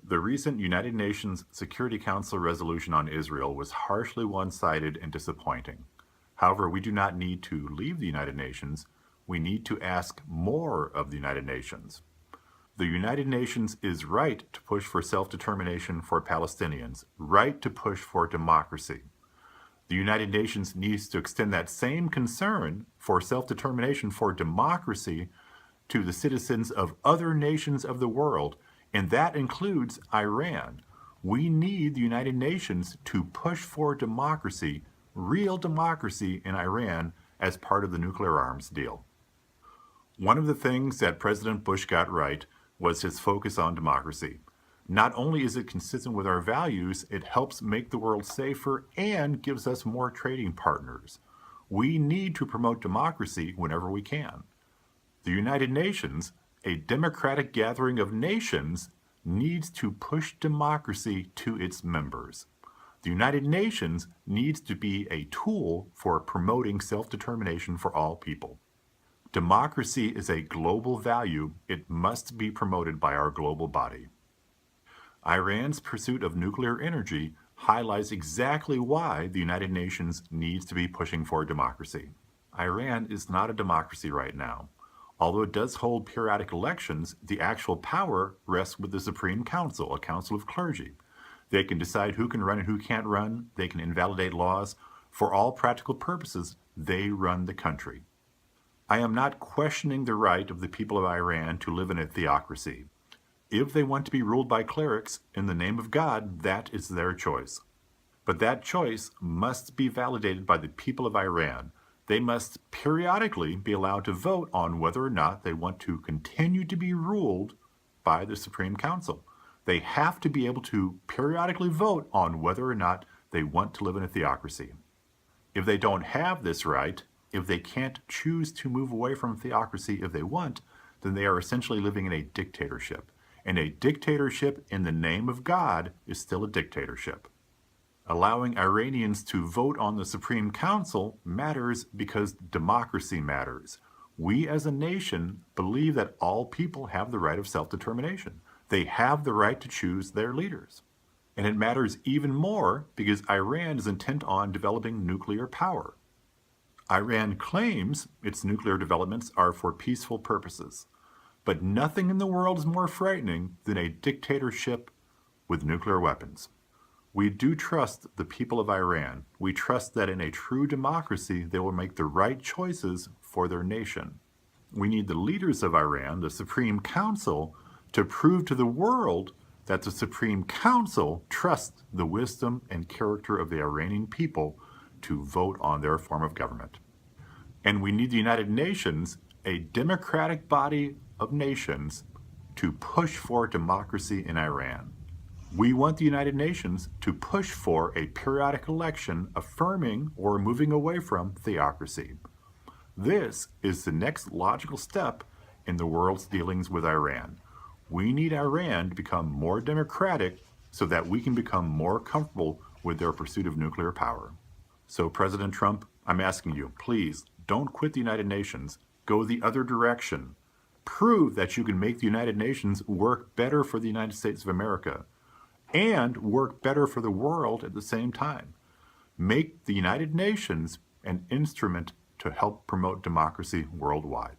The recent United Nations Security Council resolution on Israel was harshly one-sided and disappointing. However, we do not need to leave the United Nations. We need to ask more of the United Nations. The United Nations is right to push for self-determination for Palestinians, right to push for democracy. The United Nations needs to extend that same concern for self-determination for democracy to the citizens of other nations of the world, and that includes Iran. We need the United Nations to push for democracy, real democracy in Iran as part of the nuclear arms deal. One of the things that President Bush got right was his focus on democracy. Not only is it consistent with our values, it helps make the world safer and gives us more trading partners. We need to promote democracy whenever we can. The United Nations, a democratic gathering of nations, needs to push democracy to its members. The United Nations needs to be a tool for promoting self-determination for all people. Democracy is a global value. It must be promoted by our global body. Iran's pursuit of nuclear energy highlights exactly why the United Nations needs to be pushing for democracy. Iran is not a democracy right now. Although it does hold periodic elections, the actual power rests with the Supreme Council, a council of clergy. They can decide who can run and who can't run. They can invalidate laws. For all practical purposes, they run the country. I am not questioning the right of the people of Iran to live in a theocracy. If they want to be ruled by clerics in the name of God, that is their choice. But that choice must be validated by the people of Iran. They must periodically be allowed to vote on whether or not they want to continue to be ruled by the Supreme Council. They have to be able to periodically vote on whether or not they want to live in a theocracy. If they don't have this right, if they can't choose to move away from theocracy if they want, then they are essentially living in a dictatorship. And a dictatorship in the name of God is still a dictatorship. Allowing Iranians to vote on the Supreme Council matters because democracy matters. We as a nation believe that all people have the right of self-determination. They have the right to choose their leaders. And it matters even more because Iran is intent on developing nuclear power. Iran claims its nuclear developments are for peaceful purposes. But nothing in the world is more frightening than a dictatorship with nuclear weapons. We do trust the people of Iran. We trust that in a true democracy, they will make the right choices for their nation. We need the leaders of Iran, the Supreme Council, to prove to the world that the Supreme Council trusts the wisdom and character of the Iranian people to vote on their form of government. And we need the United Nations, a democratic body of nations, to push for democracy in Iran. We want the United Nations to push for a periodic election affirming or moving away from theocracy. This is the next logical step in the world's dealings with Iran. We need Iran to become more democratic so that we can become more comfortable with their pursuit of nuclear power. So President Trump, I'm asking you, please don't quit the United Nations. Go the other direction. Prove that you can make the United Nations work better for the United States of America and work better for the world at the same time. Make the United Nations an instrument to help promote democracy worldwide.